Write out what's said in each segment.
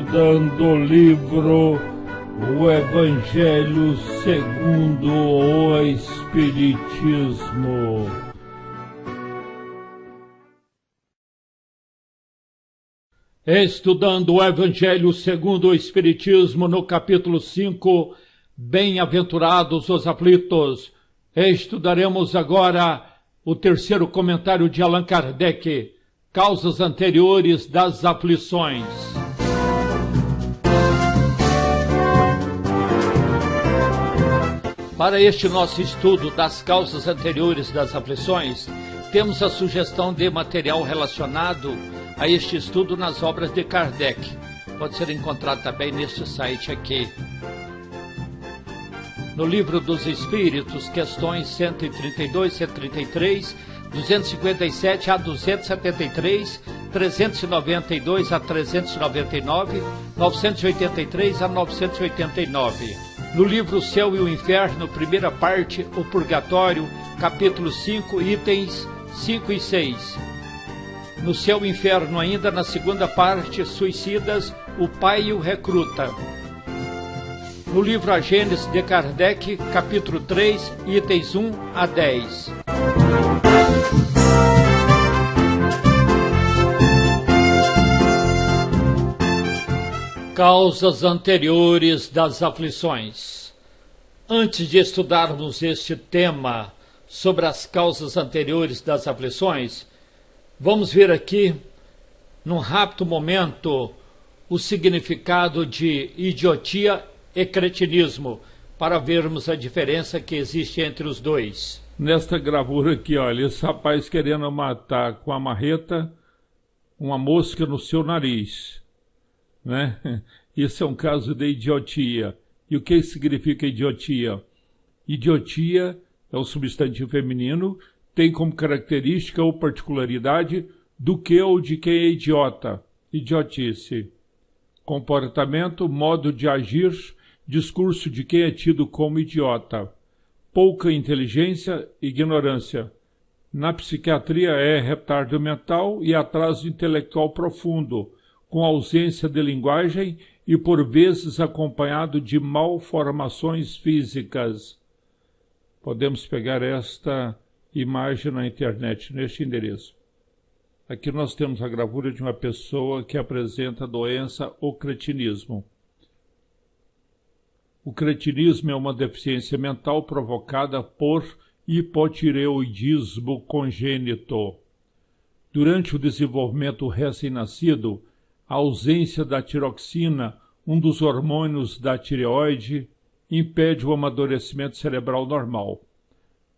estudando o livro O Evangelho segundo o Espiritismo. Estudando o Evangelho segundo o Espiritismo, no capítulo 5, Bem-aventurados os aflitos. Estudaremos agora o terceiro comentário de Allan Kardec, Causas anteriores das aflições. Para este nosso estudo das causas anteriores das aflições, temos a sugestão de material relacionado a este estudo nas obras de Kardec. Pode ser encontrado também neste site aqui. No Livro dos Espíritos, questões 132, 133, 257 a 273, 392 a 399, 983 a 989. No livro O Céu e o Inferno, primeira parte, O Purgatório, capítulo 5, itens 5 e 6. No Céu e Inferno ainda, na segunda parte, Suicidas, o Pai e o Recruta. No livro A Gênese de Kardec, capítulo 3, itens 1 a 10. Causas anteriores das aflições. Antes de estudarmos este tema sobre as causas anteriores das aflições, vamos ver aqui, num rápido momento, o significado de idiotia e cretinismo, para vermos a diferença que existe entre os dois. Nesta gravura aqui, olha, esse rapaz querendo matar com a marreta uma mosca no seu nariz, né? Isso é um caso de idiotia. E o que significa idiotia? Idiotia é um substantivo feminino, tem como característica ou particularidade do que ou de quem é idiota, idiotice. Comportamento, modo de agir, discurso de quem é tido como idiota. Pouca inteligência, ignorância. Na psiquiatria é retardo mental e atraso intelectual profundo, com ausência de linguagem e por vezes acompanhado de malformações físicas. Podemos pegar esta imagem na internet, neste endereço. Aqui nós temos a gravura de uma pessoa que apresenta a doença, o cretinismo. O cretinismo é uma deficiência mental provocada por hipotireoidismo congênito. Durante o desenvolvimento recém-nascido, a ausência da tiroxina, um dos hormônios da tireoide, impede o amadurecimento cerebral normal.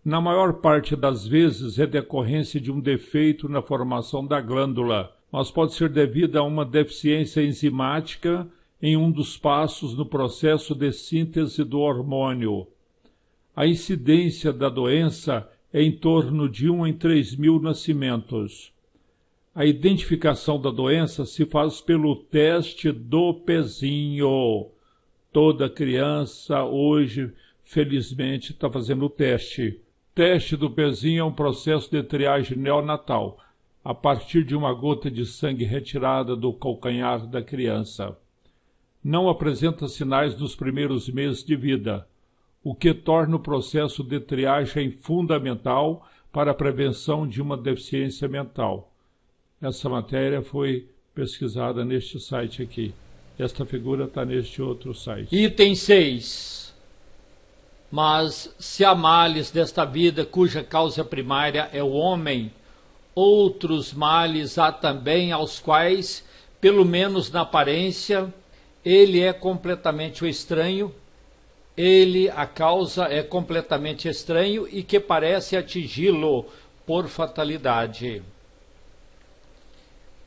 Na maior parte das vezes é decorrência de um defeito na formação da glândula, mas pode ser devida a uma deficiência enzimática em um dos passos no processo de síntese do hormônio. A incidência da doença é em torno de 1 em 3.000 nascimentos. A identificação da doença se faz pelo teste do pezinho. Toda criança hoje, felizmente, está fazendo o teste. Teste do pezinho é um processo de triagem neonatal, a partir de uma gota de sangue retirada do calcanhar da criança. Não apresenta sinais nos primeiros meses de vida, o que torna o processo de triagem fundamental para a prevenção de uma deficiência mental. Essa matéria foi pesquisada neste site aqui. Esta figura está neste outro site. Item 6. Mas se há males desta vida cuja causa primária é o homem, outros males há também aos quais, pelo menos na aparência, ele é completamente o estranho, a causa é completamente estranho e que parece atingi-lo por fatalidade.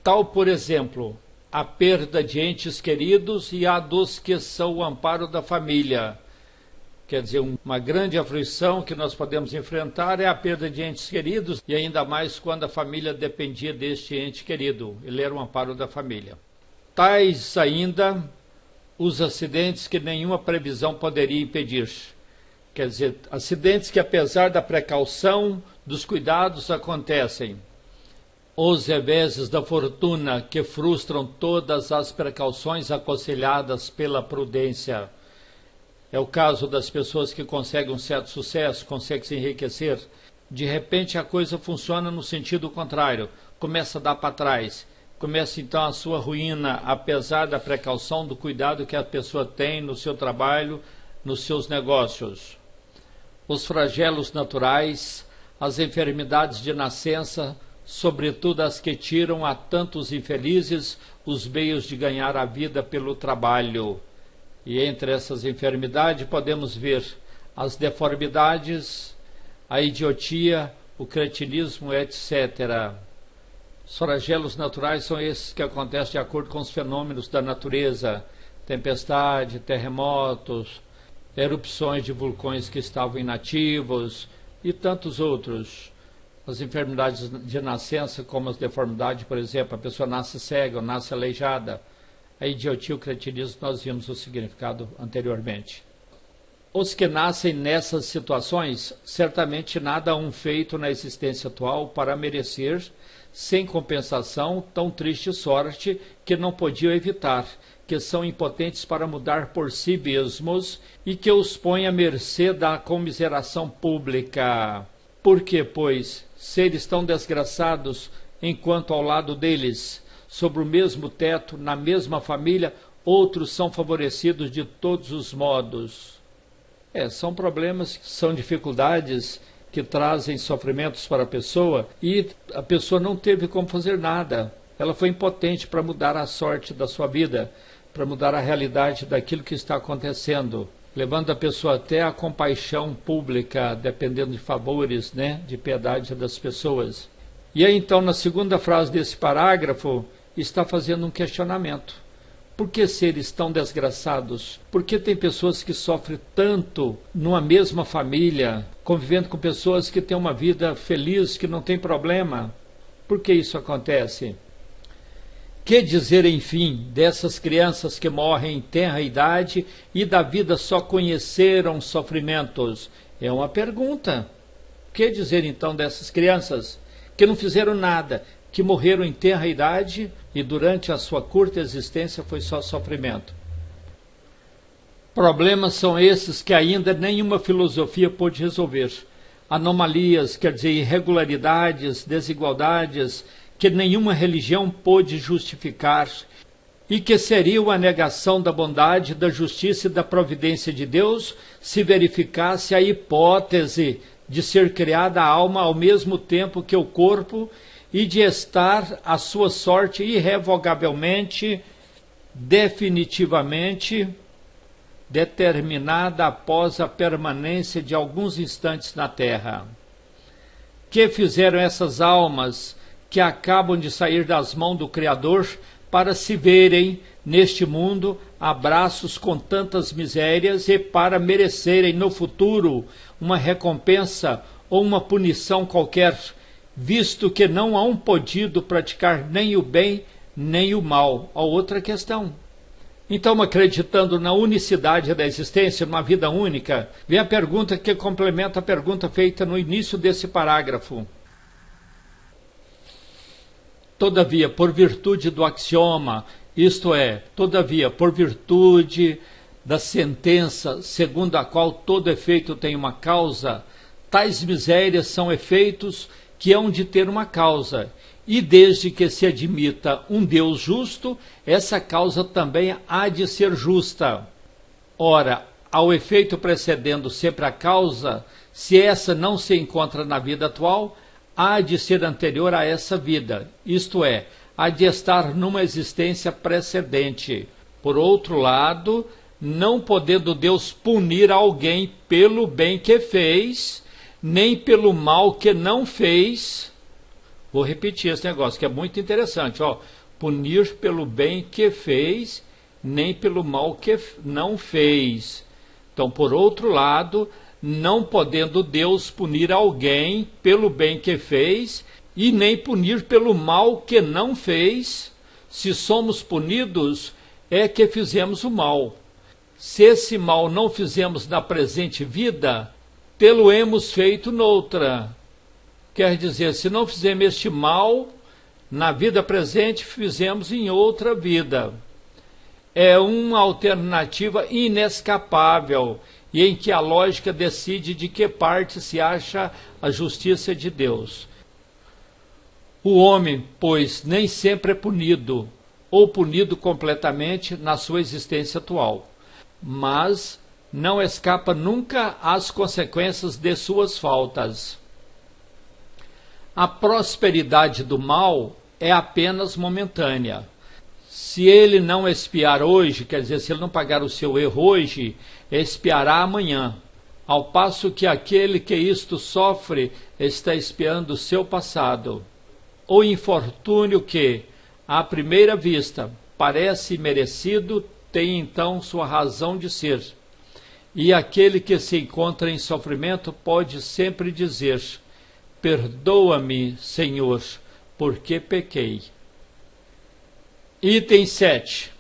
Tal, por exemplo, a perda de entes queridos e a dos que são o amparo da família. Quer dizer, uma grande aflição que nós podemos enfrentar é a perda de entes queridos, e ainda mais quando a família dependia deste ente querido. Ele era o amparo da família. Tais ainda os acidentes que nenhuma previsão poderia impedir. Quer dizer, acidentes que apesar da precaução, dos cuidados, acontecem. os reveses da fortuna que frustram todas as precauções aconselhadas pela prudência. É o caso das pessoas que conseguem um certo sucesso, conseguem se enriquecer. De repente a coisa funciona no sentido contrário, começa a dar para trás. Começa então a sua ruína, apesar da precaução, do cuidado que a pessoa tem no seu trabalho, nos seus negócios. Os flagelos naturais, as enfermidades de nascença, sobretudo as que tiram a tantos infelizes os meios de ganhar a vida pelo trabalho. E entre essas enfermidades podemos ver as deformidades, a idiotia, o cretinismo, etc. Os flagelos naturais são esses que acontecem de acordo com os fenômenos da natureza, tempestade, terremotos, erupções de vulcões que estavam inativos e tantos outros. As enfermidades de nascença, como as deformidades, por exemplo, a pessoa nasce cega ou nasce aleijada. A idiotia e o cretinismo, nós vimos o significado anteriormente. Os que nascem nessas situações, certamente nada hão feito na existência atual para merecer, sem compensação, tão triste sorte que não podiam evitar, que são impotentes para mudar por si mesmos e que os põe à mercê da comiseração pública. Por que, pois, seres tão desgraçados, enquanto ao lado deles, sobre o mesmo teto, na mesma família, outros são favorecidos de todos os modos? São problemas, são dificuldades que trazem sofrimentos para a pessoa e a pessoa não teve como fazer nada. Ela foi impotente para mudar a sorte da sua vida, para mudar a realidade daquilo que está acontecendo, levando a pessoa até a compaixão pública, dependendo de favores, de piedade das pessoas. E aí então, na segunda frase desse parágrafo, está fazendo um questionamento. Por que seres tão desgraçados? Por que tem pessoas que sofrem tanto numa mesma família, convivendo com pessoas que têm uma vida feliz, que não tem problema? Por que isso acontece? Que dizer, enfim, dessas crianças que morrem em tenra idade e da vida só conheceram sofrimentos? É uma pergunta. Que dizer então dessas crianças que não fizeram nada, que morreram em tenra idade e durante a sua curta existência foi só sofrimento? Problemas são esses que ainda nenhuma filosofia pôde resolver. Anomalias, quer dizer, irregularidades, desigualdades, que nenhuma religião pôde justificar e que seriam a negação da bondade, da justiça e da providência de Deus se verificasse a hipótese de ser criada a alma ao mesmo tempo que o corpo e de estar a sua sorte irrevogavelmente, definitivamente determinada após a permanência de alguns instantes na terra. Que fizeram essas almas que acabam de sair das mãos do Criador para se verem neste mundo abraços com tantas misérias e para merecerem no futuro uma recompensa ou uma punição qualquer, visto que não hão podido praticar nem o bem nem o mal? A outra questão. Então, acreditando na unicidade da existência, numa vida única, vem a pergunta que complementa a pergunta feita no início desse parágrafo. Todavia, por virtude do axioma, isto é, todavia, por virtude da sentença segundo a qual todo efeito tem uma causa, tais misérias são efeitos que hão de ter uma causa, e desde que se admita um Deus justo, essa causa também há de ser justa. Ora, ao efeito precedendo sempre a causa, se essa não se encontra na vida atual, há de ser anterior a essa vida, isto é, há de estar numa existência precedente. Por outro lado, não podendo Deus punir alguém pelo bem que fez, nem pelo mal que não fez. Vou repetir esse negócio, que é muito interessante. Punir pelo bem que fez, nem pelo mal que não fez. Então, por outro lado, não podendo Deus punir alguém pelo bem que fez, e nem punir pelo mal que não fez. Se somos punidos, é que fizemos o mal. Se esse mal não fizemos na presente vida, tê-lo-emos feito noutra. Quer dizer, se não fizemos este mal na vida presente fizemos em outra vida. É uma alternativa inescapável e em que a lógica decide de que parte se acha a justiça de Deus. O homem, pois, nem sempre é punido, ou punido completamente na sua existência atual, mas não escapa nunca às consequências de suas faltas. A prosperidade do mal é apenas momentânea. Se ele não expiar hoje, quer dizer, se ele não pagar o seu erro hoje, expiará amanhã, ao passo que aquele que isto sofre está expiando o seu passado. O infortúnio que, à primeira vista, parece merecido, tem então sua razão de ser. E aquele que se encontra em sofrimento pode sempre dizer: perdoa-me, Senhor, porque pequei. Item 7.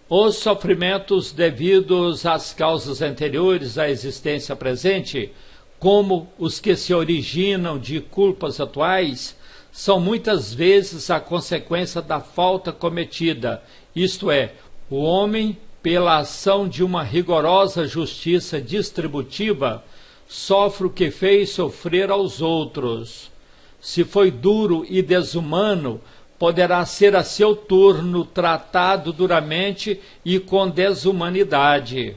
Os sofrimentos devidos às causas anteriores à existência presente, como os que se originam de culpas atuais, são muitas vezes a consequência da falta cometida, isto é, o homem, pela ação de uma rigorosa justiça distributiva, sofre o que fez sofrer aos outros. Se foi duro e desumano, poderá ser a seu turno tratado duramente e com desumanidade.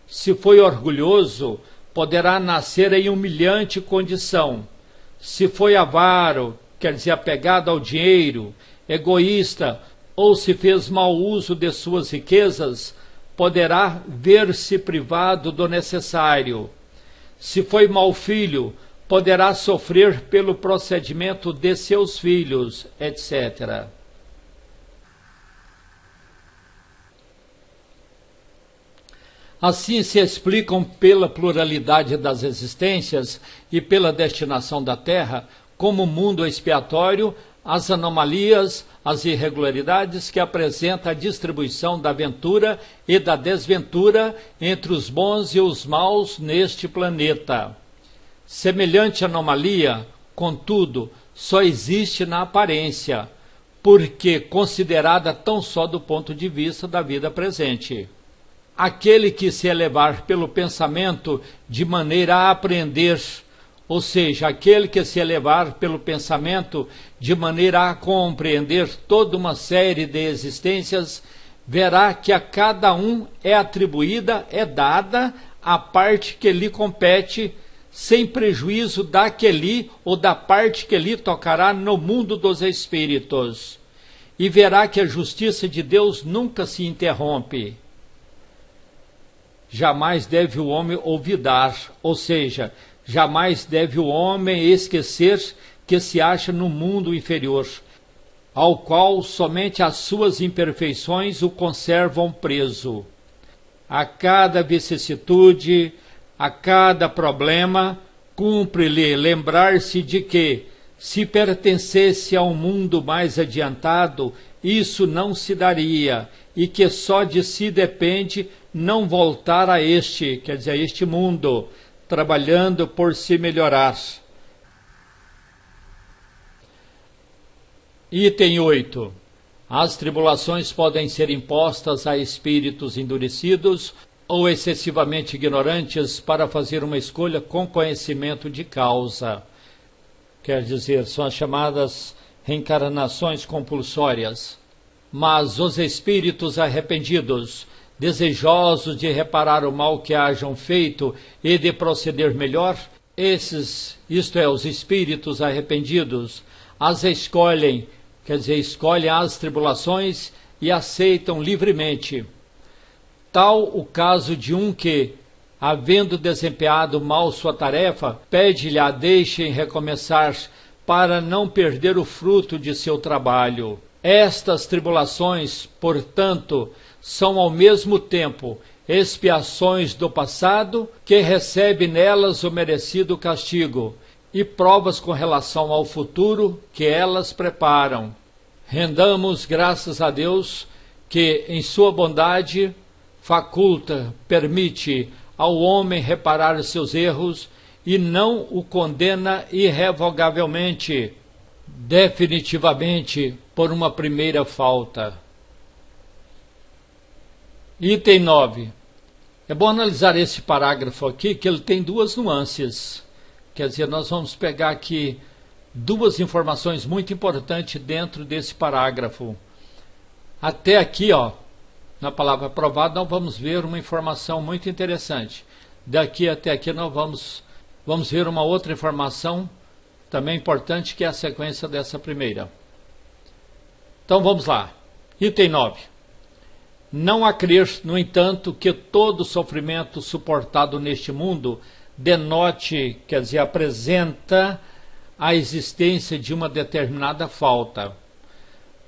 Se foi orgulhoso, poderá nascer em humilhante condição. Se foi avaro, quer dizer, apegado ao dinheiro, egoísta, ou se fez mau uso de suas riquezas, poderá ver-se privado do necessário. Se foi mau filho, poderá sofrer pelo procedimento de seus filhos, etc. Assim se explicam pela pluralidade das existências e pela destinação da Terra, como mundo expiatório, as anomalias, as irregularidades que apresenta a distribuição da ventura e da desventura entre os bons e os maus neste planeta. Semelhante anomalia, contudo, só existe na aparência, porque considerada tão só do ponto de vista da vida presente. Aquele que se elevar pelo pensamento de maneira a aprender, ou seja, aquele que se elevar pelo pensamento de maneira a compreender toda uma série de existências, verá que a cada um é atribuída, é dada a parte que lhe compete, sem prejuízo da que lhe ou da parte que lhe tocará no mundo dos espíritos. E verá que a justiça de Deus nunca se interrompe. Jamais deve o homem olvidar, ou seja, jamais deve o homem esquecer que se acha no mundo inferior, ao qual somente as suas imperfeições o conservam preso. A cada vicissitude, a cada problema, cumpre-lhe lembrar-se de que, se pertencesse a um mundo mais adiantado, isso não se daria, e que só de si depende não voltar a este, quer dizer, a este mundo, trabalhando por se melhorar. Item 8. As tribulações podem ser impostas a espíritos endurecidos ou excessivamente ignorantes para fazer uma escolha com conhecimento de causa. Quer dizer, são as chamadas reencarnações compulsórias. Mas os espíritos arrependidos, desejosos de reparar o mal que hajam feito e de proceder melhor, esses, isto é, os espíritos arrependidos, as escolhem, quer dizer, escolhem as tribulações e aceitam livremente. Tal o caso de um que, havendo desempenhado mal sua tarefa, pede-lhe a deixem recomeçar para não perder o fruto de seu trabalho. Estas tribulações, portanto, são ao mesmo tempo expiações do passado, que recebe nelas o merecido castigo, e provas com relação ao futuro que elas preparam. Rendamos graças a Deus que, em sua bondade, faculta, permite ao homem reparar seus erros e não o condena irrevogavelmente, definitivamente por uma primeira falta. Item 9. É bom analisar esse parágrafo aqui, que ele tem duas nuances. Quer dizer, nós vamos pegar aqui duas informações muito importantes dentro desse parágrafo. Até aqui, ó, na palavra aprovado, nós vamos ver uma informação muito interessante. Daqui até aqui nós vamos ver uma outra informação também importante, que é a sequência dessa primeira. Então vamos lá. Item 9. Não há crer, no entanto, que todo sofrimento suportado neste mundo denote, quer dizer, apresenta a existência de uma determinada falta.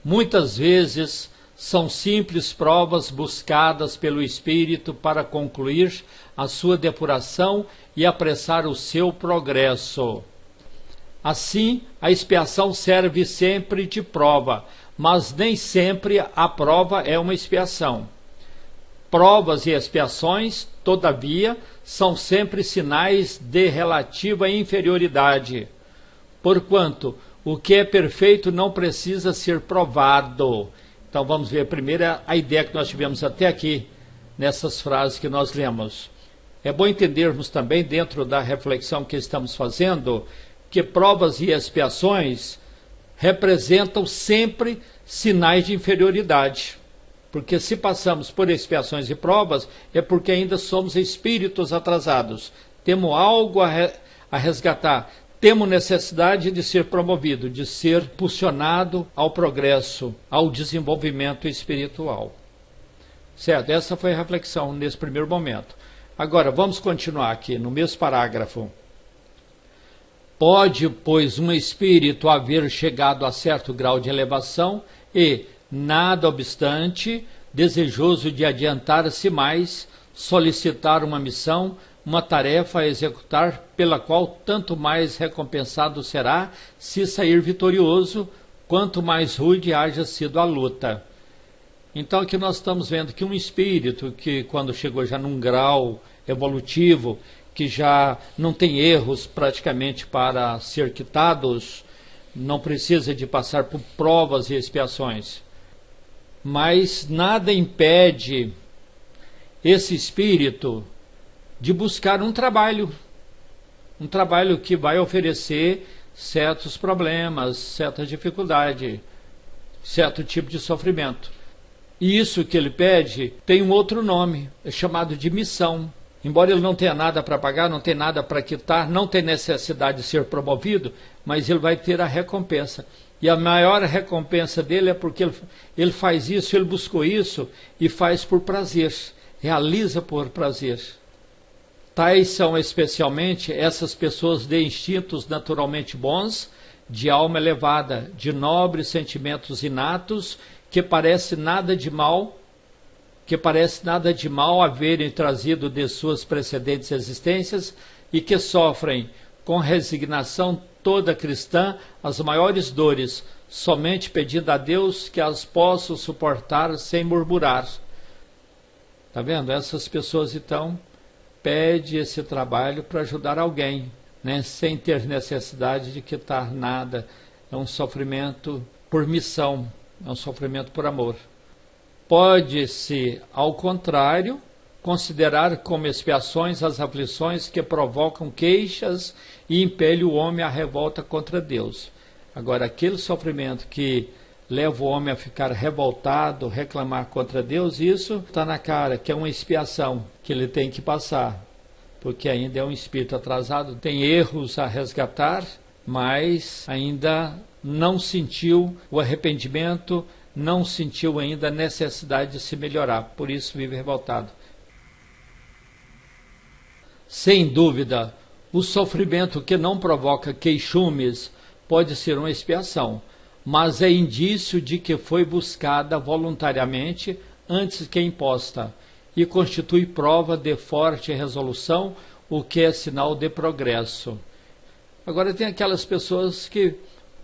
Muitas vezes são simples provas buscadas pelo espírito para concluir a sua depuração e apressar o seu progresso. Assim, a expiação serve sempre de prova, mas nem sempre a prova é uma expiação. Provas e expiações, todavia, são sempre sinais de relativa inferioridade, porquanto o que é perfeito não precisa ser provado. Então vamos ver primeiro a ideia que nós tivemos até aqui, nessas frases que nós lemos. É bom entendermos também, dentro da reflexão que estamos fazendo, que provas e expiações representam sempre sinais de inferioridade. Porque se passamos por expiações e provas, é porque ainda somos espíritos atrasados. Temos algo a resgatar. Temos necessidade de ser promovido, de ser impulsionado ao progresso, ao desenvolvimento espiritual. Certo? Essa foi a reflexão nesse primeiro momento. Agora, vamos continuar aqui no mesmo parágrafo. Pode, pois, um espírito haver chegado a certo grau de elevação e, nada obstante, desejoso de adiantar-se mais, solicitar uma missão, uma tarefa a executar, pela qual tanto mais recompensado será se sair vitorioso, quanto mais rude haja sido a luta. Então aqui nós estamos vendo que um espírito que, quando chegou já num grau evolutivo, que já não tem erros praticamente para ser quitados, não precisa de passar por provas e expiações. Mas nada impede esse espírito de buscar um trabalho que vai oferecer certos problemas, certa dificuldade, certo tipo de sofrimento. E isso que ele pede tem um outro nome, é chamado de missão. Embora ele não tenha nada para pagar, não tenha nada para quitar, não tem necessidade de ser promovido, mas ele vai ter a recompensa. E a maior recompensa dele é porque ele faz isso, ele buscou isso e faz por prazer, realiza por prazer. Tais são especialmente essas pessoas de instintos naturalmente bons, de alma elevada, de nobres sentimentos inatos, que parece nada de mal haverem trazido de suas precedentes existências e que sofrem com resignação toda cristã as maiores dores, somente pedindo a Deus que as possa suportar sem murmurar. Está vendo? Essas pessoas, então, pedem esse trabalho para ajudar alguém, né? Sem ter necessidade de quitar nada. É um sofrimento por missão, é um sofrimento por amor. Pode-se, ao contrário, considerar como expiações as aflições que provocam queixas e impelem o homem à revolta contra Deus. Agora, aquele sofrimento que leva o homem a ficar revoltado, reclamar contra Deus, isso está na cara, que é uma expiação que ele tem que passar, porque ainda é um espírito atrasado, tem erros a resgatar, mas ainda não sentiu o arrependimento, não sentiu ainda a necessidade de se melhorar, por isso vive revoltado. Sem dúvida, o sofrimento que não provoca queixumes pode ser uma expiação, mas é indício de que foi buscada voluntariamente antes que imposta, e constitui prova de forte resolução, o que é sinal de progresso. Agora tem aquelas pessoas que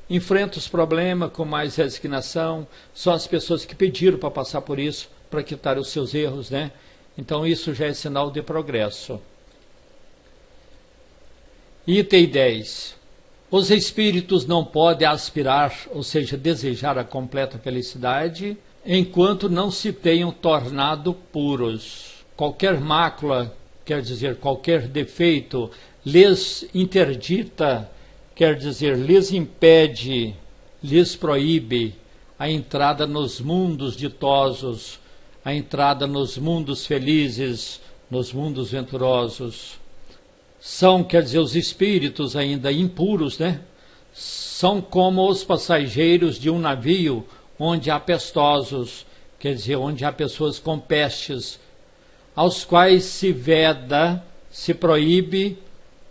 enfrentam os problemas com mais resignação, são as pessoas que pediram para passar por isso, para quitar os seus erros, né? Então isso já é sinal de progresso. Item 10. Os espíritos não podem aspirar, ou seja, desejar a completa felicidade, enquanto não se tenham tornado puros. Qualquer mácula, quer dizer, qualquer defeito, lhes interdita, quer dizer, lhes impede, lhes proíbe a entrada nos mundos ditosos, a entrada nos mundos felizes, nos mundos venturosos. São, quer dizer, os espíritos ainda impuros, né? São como os passageiros de um navio onde há pestosos, quer dizer, onde há pessoas com pestes, aos quais se veda, se proíbe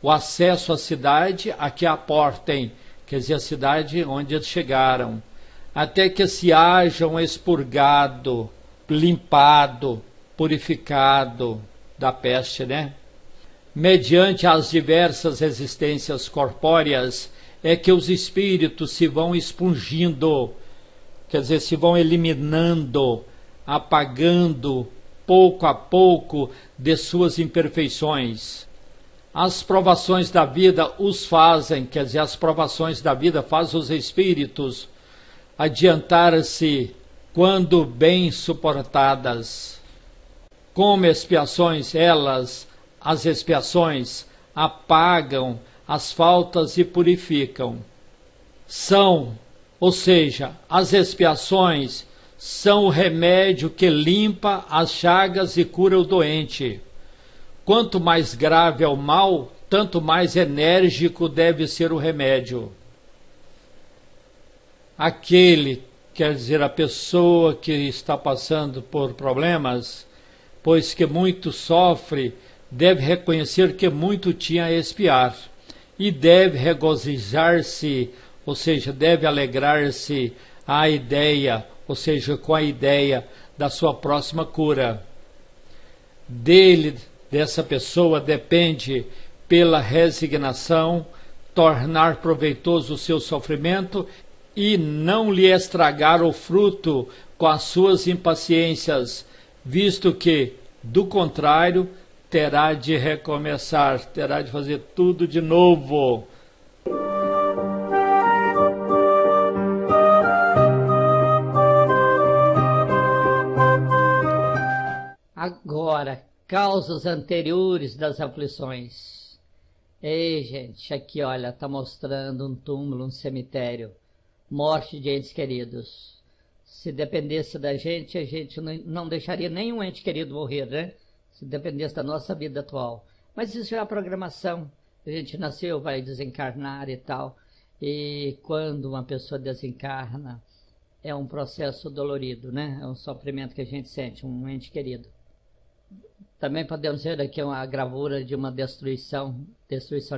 o acesso à cidade a que aportem, quer dizer, a cidade onde eles chegaram, até que se hajam expurgado, limpado, purificado da peste, né? Mediante as diversas existências corpóreas, é que os espíritos se vão expungindo, quer dizer, se vão eliminando, apagando, pouco a pouco, de suas imperfeições. As provações da vida os fazem, quer dizer, as provações da vida fazem os espíritos adiantar-se quando bem suportadas. Como expiações, as expiações, apagam as faltas e purificam. Ou seja, as expiações são o remédio que limpa as chagas e cura o doente. Quanto mais grave é o mal, tanto mais enérgico deve ser o remédio. Aquele, quer dizer, a pessoa que está passando por problemas, pois que muito sofre, deve reconhecer que muito tinha a expiar e deve regozijar-se, ou seja, deve alegrar-se à ideia, ou seja, com a ideia da sua próxima cura. Dessa pessoa depende, pela resignação, tornar proveitoso o seu sofrimento e não lhe estragar o fruto com as suas impaciências, visto que, do contrário, terá de recomeçar, terá de fazer tudo de novo. Agora, causas anteriores das aflições. Ei, gente, aqui, olha, tá mostrando um túmulo, um cemitério, morte de entes queridos. Se dependesse da gente, a gente não deixaria nenhum ente querido morrer, né? Se dependesse da nossa vida atual. Mas isso é a programação. A gente nasceu, vai desencarnar e tal. E quando uma pessoa desencarna, é um processo dolorido, né? É um sofrimento que a gente sente, um ente querido. Também podemos ver aqui uma gravura de uma destruição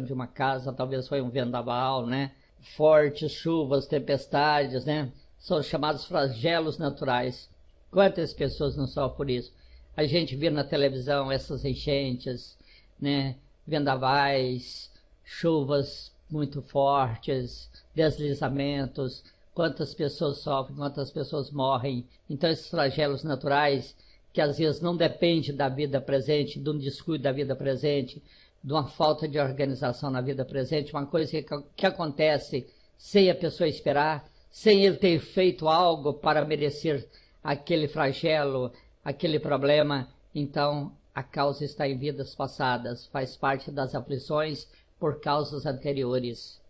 de uma casa, talvez foi um vendaval, né? Fortes chuvas, tempestades, né? São chamados flagelos naturais. Quantas pessoas não sofrem por isso? A gente vê na televisão essas enchentes, né? Vendavais, chuvas muito fortes, deslizamentos. Quantas pessoas sofrem, quantas pessoas morrem. Então esses flagelos naturais, que às vezes não depende da vida presente, de um descuido da vida presente, de uma falta de organização na vida presente, uma coisa que acontece sem a pessoa esperar, sem ele ter feito algo para merecer aquele flagelo, aquele problema. Então a causa está em vidas passadas, faz parte das aflições por causas anteriores.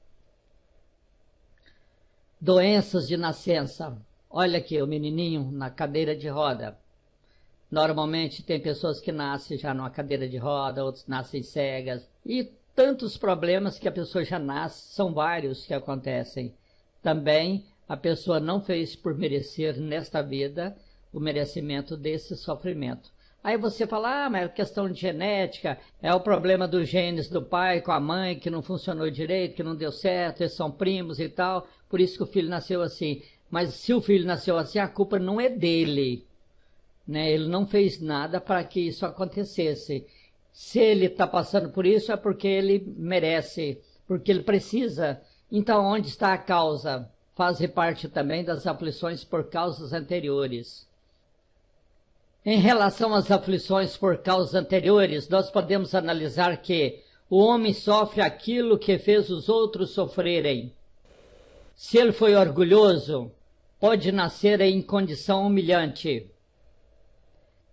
Doenças de nascença. Olha aqui o menininho na cadeira de roda. Normalmente tem pessoas que nascem já numa cadeira de roda, outros nascem cegas. E tantos problemas que a pessoa já nasce, são vários que acontecem. Também a pessoa não fez por merecer nesta vida o merecimento desse sofrimento. Aí você fala, mas é questão de genética, é o problema dos genes do pai com a mãe, que não funcionou direito, que não deu certo, eles são primos e tal, por isso que o filho nasceu assim. Mas se o filho nasceu assim, a culpa não é dele. Né? Ele não fez nada para que isso acontecesse. Se ele está passando por isso é porque ele merece, porque ele precisa. Então onde está a causa? Faz parte também das aflições por causas anteriores. Em relação às aflições por causas anteriores, nós podemos analisar que o homem sofre aquilo que fez os outros sofrerem. Se ele foi orgulhoso, pode nascer em condição humilhante.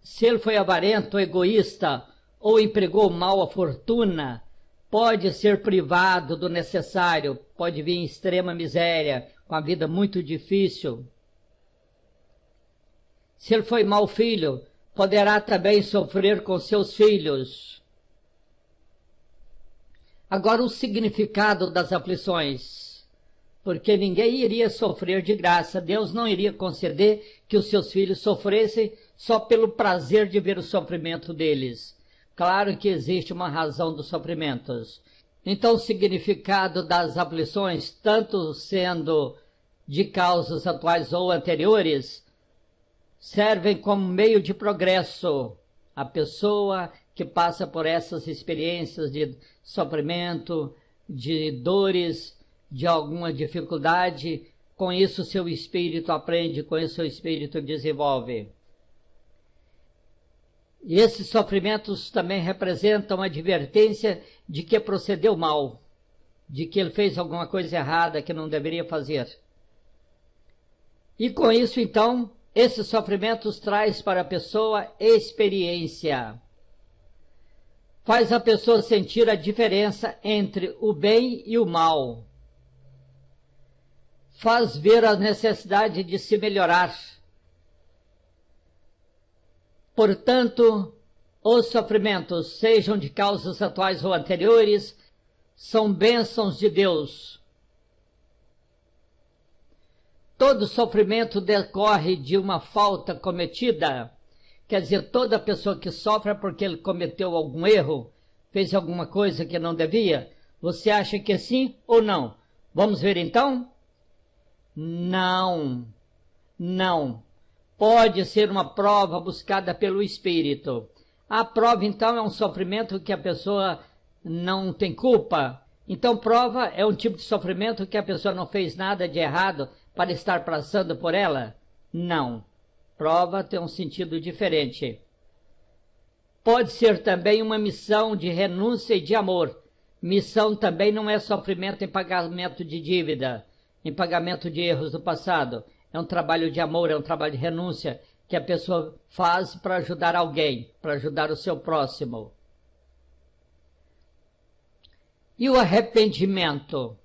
Se ele foi avarento, egoísta ou empregou mal a fortuna, pode ser privado do necessário, pode vir em extrema miséria, com a vida muito difícil. Se ele foi mau filho, poderá também sofrer com seus filhos. Agora, o significado das aflições. Porque ninguém iria sofrer de graça. Deus não iria conceder que os seus filhos sofressem só pelo prazer de ver o sofrimento deles. Claro que existe uma razão dos sofrimentos. Então, o significado das aflições, tanto sendo de causas atuais ou anteriores, servem como meio de progresso. A pessoa que passa por essas experiências de sofrimento, de dores, de alguma dificuldade, com isso seu espírito aprende, com isso seu espírito desenvolve. E esses sofrimentos também representam a advertência de que procedeu mal, de que ele fez alguma coisa errada que não deveria fazer. E com isso, então, esses sofrimentos traz para a pessoa experiência. Faz a pessoa sentir a diferença entre o bem e o mal. Faz ver a necessidade de se melhorar. Portanto, os sofrimentos, sejam de causas atuais ou anteriores, são bênçãos de Deus. Todo sofrimento decorre de uma falta cometida. Quer dizer, toda pessoa que sofre é porque ele cometeu algum erro, fez alguma coisa que não devia. Você acha que é sim ou não? Vamos ver então? Não. Não. Pode ser uma prova buscada pelo Espírito. A prova, então, é um sofrimento que a pessoa não tem culpa. Então, prova é um tipo de sofrimento que a pessoa não fez nada de errado para estar passando por ela? Não. Prova tem um sentido diferente. Pode ser também uma missão de renúncia e de amor. Missão também não é sofrimento em pagamento de dívida, em pagamento de erros do passado. É um trabalho de amor, é um trabalho de renúncia que a pessoa faz para ajudar alguém, para ajudar o seu próximo. E o arrependimento?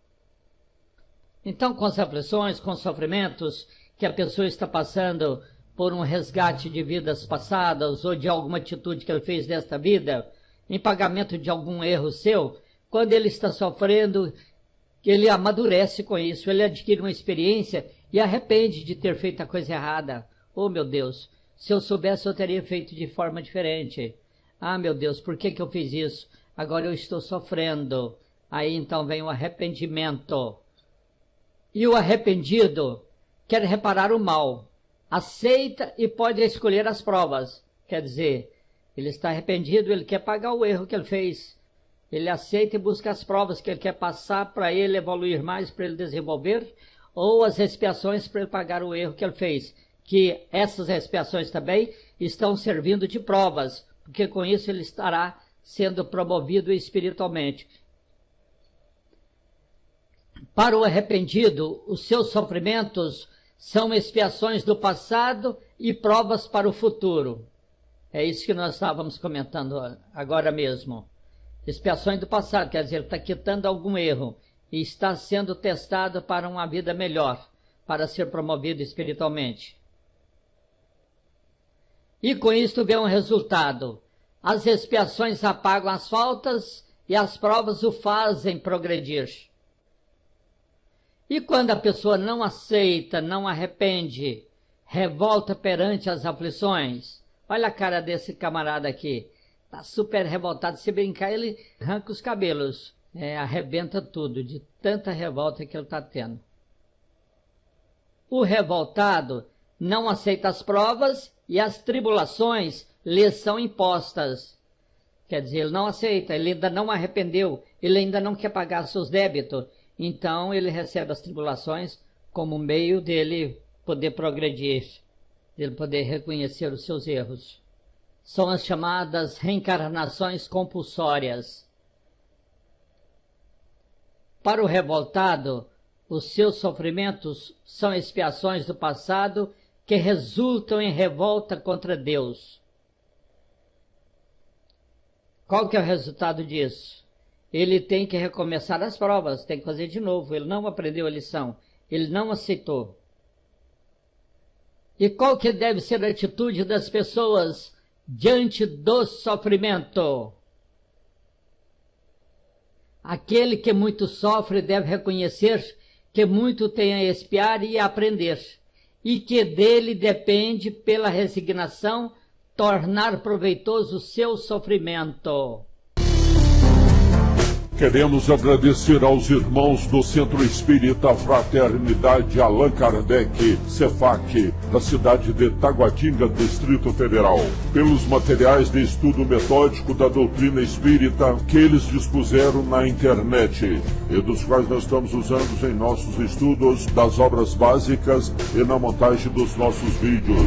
Então, com as aflições, com os sofrimentos que a pessoa está passando por um resgate de vidas passadas ou de alguma atitude que ele fez nesta vida, em pagamento de algum erro seu, quando ele está sofrendo, ele amadurece com isso, ele adquire uma experiência e arrepende de ter feito a coisa errada. Oh, meu Deus, se eu soubesse eu teria feito de forma diferente. Ah, meu Deus, por que eu fiz isso? Agora eu estou sofrendo. Aí então vem o arrependimento. E o arrependido quer reparar o mal, aceita e pode escolher as provas. Quer dizer, ele está arrependido, ele quer pagar o erro que ele fez. Ele aceita e busca as provas que ele quer passar para ele evoluir mais, para ele desenvolver, ou as expiações para ele pagar o erro que ele fez. Que essas expiações também estão servindo de provas, porque com isso ele estará sendo promovido espiritualmente. Para o arrependido, os seus sofrimentos são expiações do passado e provas para o futuro. É isso que nós estávamos comentando agora mesmo. Expiações do passado, quer dizer, ele está quitando algum erro e está sendo testado para uma vida melhor, para ser promovido espiritualmente. E com isto vem um resultado. As expiações apagam as faltas e as provas o fazem progredir. E quando a pessoa não aceita, não arrepende, revolta perante as aflições, olha a cara desse camarada aqui, está super revoltado, se brincar ele arranca os cabelos, arrebenta tudo, de tanta revolta que ele está tendo. O revoltado não aceita as provas e as tribulações lhe são impostas. Quer dizer, ele não aceita, ele ainda não arrependeu, ele ainda não quer pagar seus débitos. Então ele recebe as tribulações como meio dele poder progredir, dele poder reconhecer os seus erros. São as chamadas reencarnações compulsórias. Para o revoltado, os seus sofrimentos são expiações do passado que resultam em revolta contra Deus. Qual que é o resultado disso? Ele tem que recomeçar as provas, tem que fazer de novo. Ele não aprendeu a lição, ele não aceitou. E qual que deve ser a atitude das pessoas diante do sofrimento? Aquele que muito sofre deve reconhecer que muito tem a expiar e a aprender, e que dele depende, pela resignação, tornar proveitoso o seu sofrimento. Queremos agradecer aos irmãos do Centro Espírita Fraternidade Allan Kardec, CEFAC, da cidade de Taguatinga, Distrito Federal, pelos materiais de estudo metódico da doutrina espírita que eles dispuseram na internet e dos quais nós estamos usando em nossos estudos das obras básicas e na montagem dos nossos vídeos.